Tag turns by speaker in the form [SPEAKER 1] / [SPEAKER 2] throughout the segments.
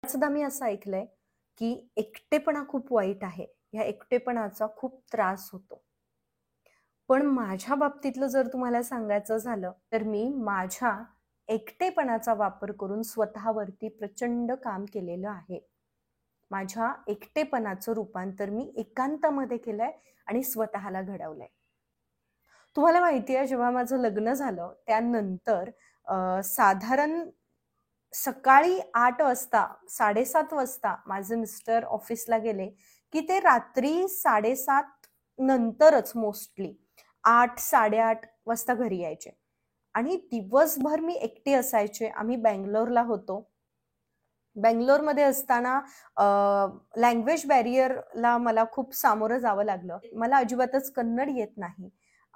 [SPEAKER 1] सुद्धा मी असं ऐकलंय की एकटेपणा खूप वाईट आहे. ह्या एकटेपणाचा खूप त्रास होतो. पण माझ्या बाबतीतलं जर तुम्हाला सांगायचं झालं तर मी माझ्या एकटेपणाचा वापर करून स्वतःवरती प्रचंड काम केलेलं आहे. माझ्या एकटेपणाचं रूपांतर मी एकांतामध्ये केलंय आणि स्वतःला घडवलंय. तुम्हाला माहिती आहे, जेव्हा माझं लग्न झालं त्यानंतर साधारण सकाळी 8 वाजता 7:30 वाजता माझे मिस्टर ऑफिसला गेले की ते रात्री 7:30 नंतरच मोस्टली 8 8:30 वाजता घरी यायचे आणि दिवसभर मी एकटी असायचे. आम्ही बँगलोरला होतो. बँगलोरमध्ये असताना लँग्वेज बॅरियरला मला खूप सामोरं जावं लागलं. मला अजिबातच कन्नड येत नाही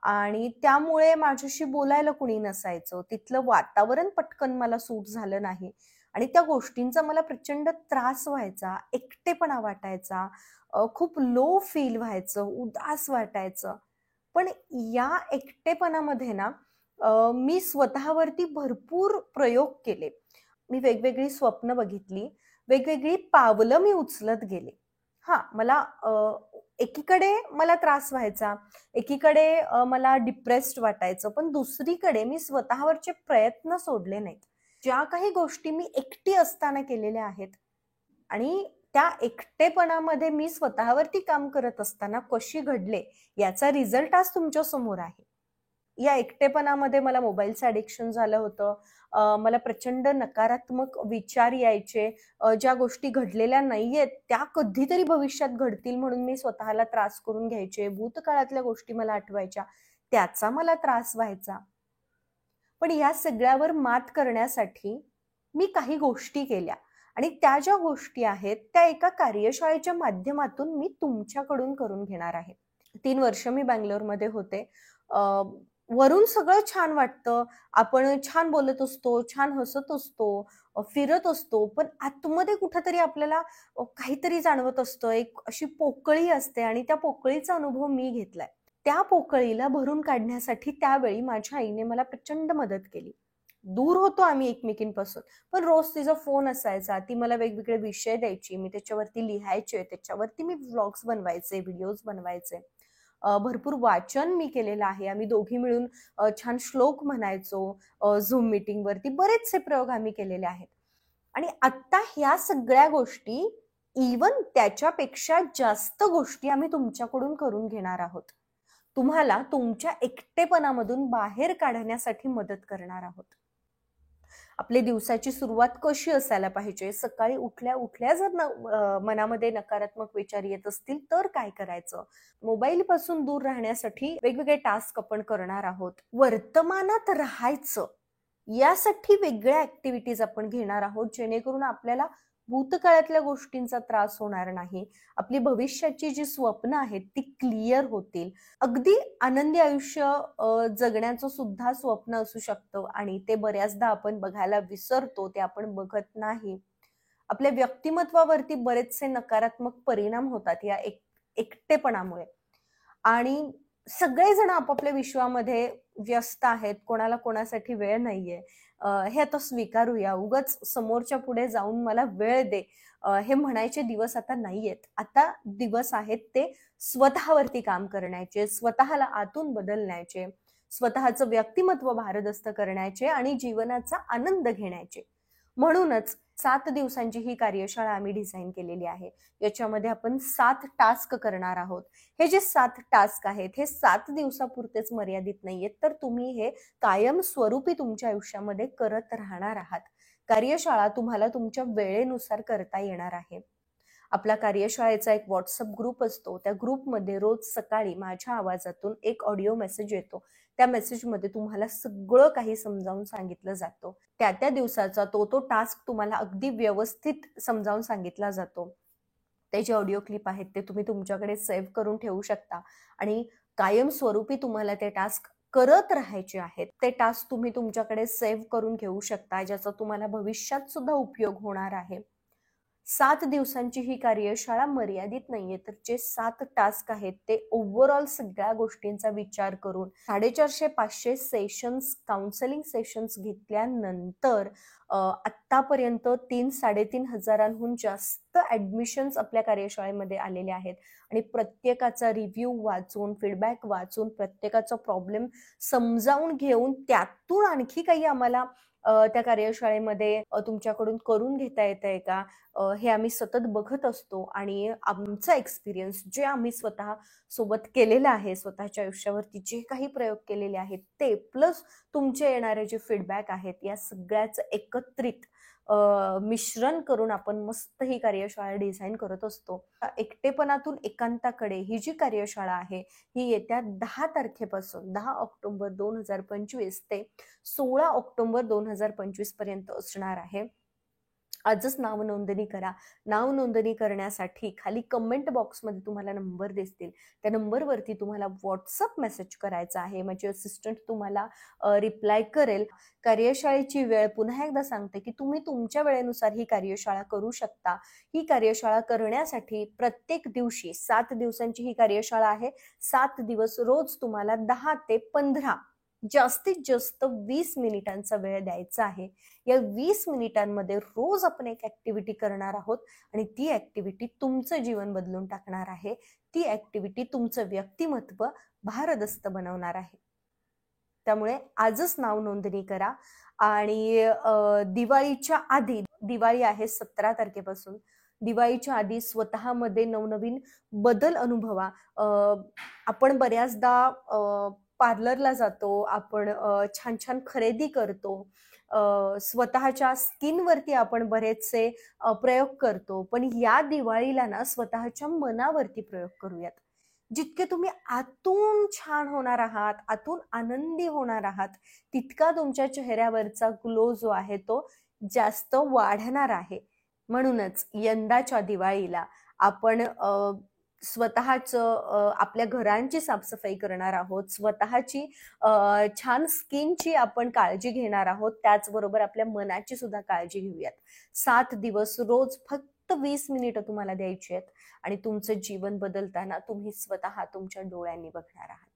[SPEAKER 1] आणि त्यामुळे माझ्याशी बोलायला कुणी नसायचं. तिथलं वातावरण पटकन मला सूट झालं नाही आणि त्या गोष्टींचा मला प्रचंड त्रास व्हायचा, एकटेपणा वाटायचा, खूप लो फील व्हायचं, उदास वाटायचं. पण या एकटेपणामध्ये ना मी स्वतःवरती भरपूर प्रयोग केले. मी वेगवेगळी स्वप्न बघितली, वेगवेगळी पावलं मी उचलत गेले. मला एकीकडे मला त्रास व्हायचा, एकीकडे मला डिप्रेस्ड वाटायचं, पण दुसरीकडे मी स्वतःवरचे प्रयत्न सोडले नाहीत. ज्या काही गोष्टी मी एकटी असताना केलेल्या आहेत आणि त्या एकटेपणामध्ये मी स्वतःवरती काम करत असताना कशी घडले याचा रिझल्ट आज तुमच्या समोर आहे. या एकटेपणामध्ये मला मोबाईलचं ॲडिक्शन झालं होतं. मला प्रचंड नकारात्मक विचार यायचे. ज्या गोष्टी घडलेल्या नाहीयेत त्या कधीतरी भविष्यात घडतील म्हणून मी स्वतःला त्रास करून घ्यायचे. भूतकाळातल्या गोष्टी मला आठवायच्या, त्याचा मला त्रास व्हायचा. पण या सगळ्यावर मात करण्यासाठी मी काही गोष्टी केल्या आणि त्या ज्या गोष्टी आहेत त्या एका कार्यशाळेच्या माध्यमातून मी तुमच्याकडून करून घेणार आहे. 3 वर्ष मी बँगलोरमध्ये होते. वरून सगळं छान वाटतं. आपण छान बोलत असतो, छान हसत असतो, फिरत असतो. पण आतमध्ये कुठेतरी आपल्याला काहीतरी जाणवत असतं. एक अशी पोकळी असते आणि त्या पोकळीचा अनुभव मी घेतलाय. त्या पोकळीला भरून काढण्यासाठी त्यावेळी माझ्या आईने मला प्रचंड मदत केली. दूर होतो आम्ही एकमेकींपासून, पण रोज तिचा फोन असायचा. ती मला वेगवेगळे विषय द्यायची. मी त्याच्यावरती लिहायचे, त्याच्यावरती मी व्लॉग्स बनवायचे, व्हिडिओज बनवायचे. भरपूर वाचन मी केलेलं आहे. आम्ही दोघी मिळून छान श्लोक म्हणायचो झूम मीटिंगवरती. बरेचसे प्रयोग आम्ही केलेले आहेत. आणि आता ह्या सगळ्या गोष्टी इवन त्याच्यापेक्षा जास्त गोष्टी आम्ही तुमच्याकडून करून घेणार आहोत. तुम्हाला तुमच्या एकटेपणामधून बाहेर काढण्यासाठी मदत करणार आहोत. आपल्या दिवसाची सुरुवात कशी असायला पाहिजे, सकाळी उठल्या उठल्या जर मनामध्ये नकारात्मक विचार येत असतील तर काय करायचं, मोबाईल पासून दूर राहण्यासाठी वेगवेगळे टास्क आपण करणार आहोत. वर्तमानात राहायचं यासाठी वेगळ्या ऍक्टिव्हिटीज आपण घेणार आहोत, जेणेकरून आपल्याला भूतकाळातल्या गोष्टींचा त्रास होणार नाही. आपली भविष्याची जी स्वप्न आहेत ती क्लिअर होतील. अगदी आनंदी आयुष्य जगण्याचं सुद्धा स्वप्न असू शकतं आणि ते बऱ्याचदा आपण बघायला विसरतो, ते आपण बघत नाही. आपल्या व्यक्तिमत्वावरती बरेचसे नकारात्मक परिणाम होतात या एकटेपणामुळे आणि सगळेजण आपापल्या विश्वामध्ये व्यस्त आहेत. कोणाला कोणासाठी वेळ नाहीये. हे आता स्वीकारूया. उगाच समोरच्या पुढे जाऊन मला वेळ दे हे म्हणायचे दिवस आता नाहीयेत. आता दिवस आहेत ते स्वतःवरती काम करण्याचे, स्वतःला आतून बदलण्याचे, स्वतःचं व्यक्तिमत्व भारदस्त करण्याचे आणि जीवनाचा आनंद घेण्याचे. म्हणूनच 7 दिवसांची ही कार्यशाळा आम्ही डिझाईन केलेली आहे. याच्यामध्ये आपण 7 टास्क करणार आहोत. हे जे 7 टास्क आहेत हे 7 दिवसापुरतेच मर्यादित नाहीयेत, तर तुम्ही हे कायमस्वरूपी तुमच्या आयुष्यामध्ये करत राहणार आहात. कार्यशाळा तुम्हाला तुमच्या वेळेनुसार करता येणार आहे. आपला कार्यशाळेचा एक व्हॉट्सअप ग्रुप असतो. त्या ग्रुपमध्ये रोज सकाळी माझ्या आवाजातून एक ऑडिओ मेसेज येतो. त्या मेसेजमध्ये तुम्हाला सगळं काही समजावून सांगितलं जातं. त्या दिवसाचा तो टास्क तुम्हाला अगदी व्यवस्थित समजावून सांगितला जातो. ते जे ऑडिओ क्लिप आहेत ते तुम्ही तुमच्याकडे सेव्ह करून ठेवू शकता आणि कायमस्वरूपी तुम्हाला ते टास्क करत राहायचे आहेत. ते टास्क तुम्ही तुमच्याकडे सेव्ह करून घेऊ शकता, ज्याचा तुम्हाला भविष्यात सुद्धा उपयोग होणार आहे. 7 दिवसांची ही कार्यशाळा मर्यादित नाहीये, तर जे 7 टास्क आहेत ते ओव्हरऑल सगळ्या गोष्टींचा विचार करून 450-500 सेशन्स, काउन्सेलिंग सेशन्स घेतल्यानंतर आत्तापर्यंत 3-3.5 हजारांहून जास्त ॲडमिशन्स आपल्या कार्यशाळेमध्ये आलेले आहेत आणि प्रत्येकाचा रिव्ह्यू वाचून, फीडबॅक वाचून, प्रत्येकाचा प्रॉब्लेम समजावून घेऊन त्यातून आणखी काही आम्हाला त्या कार्यशाळेमध्ये तुमच्याकडून करून घेता येतंय का? हे आम्ही सतत बघत असतो आणि आमचा एक्सपिरियन्स जे आम्ही स्वतः सोबत केलेलं आहे, स्वतःच्या आयुष्यावरती जे काही प्रयोग केलेले आहेत ते, प्लस तुमचे येणारे जे फीडबॅक आहेत, या सगळ्याचं एकत्रित मिश्रण करून आपण मस्त ही कार्यशाळा डिझाईन करत असतो. एकटेपणातून एकांताकडे ही जी कार्यशाळा आहे, ही येत्या 10 तारखेपासून 10 ऑक्टोबर 2025 ते 16 ऑक्टोबर 2025 पर्यंत असणार आहे. आजच नाव नोंदणी करा. नाव नोंदणी करण्यासाठी खाली कमेंट बॉक्समध्ये तुम्हाला नंबर दिसतील. त्या नंबरवरती तुम्हाला WhatsApp मेसेज करायचा आहे. माझी असिस्टंट तुम्हाला रिप्लाय करेल. कार्यशाळेची वेळ पुन्हा एकदा सांगते, की तुम्ही तुमच्या वेळेनुसार ही कार्यशाळा करू शकता. ही कार्यशाळा करण्यासाठी प्रत्येक दिवशी 7 दिवसांची ही कार्यशाळा आहे. 7 दिवस रोज तुम्हाला 10 ते 15 जास्तीत जास्त 20 मिनिटांचा वेळ द्यायचा आहे. या 20 मिनिटांमध्ये रोज आपण एक ऍक्टिव्हिटी करणार आहोत आणि ती ऍक्टिव्हिटी तुमचं जीवन बदलून टाकणार आहे. ती ऍक्टिव्हिटी तुमचं व्यक्तिमत्व भारदस्त बनवणार आहे. त्यामुळे आजच नाव नोंदणी करा आणि दिवाळीच्या आधी, दिवाळी आहे 17 तारखेपासून, दिवाळीच्या आधी स्वतःमध्ये नवनवीन बदल अनुभवा. आपण बऱ्याचदा पार्लरला जातो, आपण छान छान खरेदी करतो, स्वतःच्या स्किनवरती आपण बरेचसे प्रयोग करतो, पण या दिवाळीला ना स्वतःच्या मनावरती प्रयोग करूयात. जितके तुम्ही आतून छान होणार आहात, आतून आनंदी होणार आहात, तितका तुमच्या चेहऱ्यावरचा ग्लो जो आहे तो जास्त वाढणार आहे. म्हणूनच यंदाच्या दिवाळीला आपण स्वतःचं आपल्या घरांची साफसफाई करणार आहोत, स्वतःची छान स्किनची आपण काळजी घेणार आहोत, त्याचबरोबर आपल्या मनाची सुद्धा काळजी घेऊयात. 7 दिवस रोज फक्त 20 मिनिटं तुम्हाला द्यायची आहेत आणि तुमचं जीवन बदलताना तुम्ही स्वतः तुमच्या डोळ्यांनी बघणार आहात.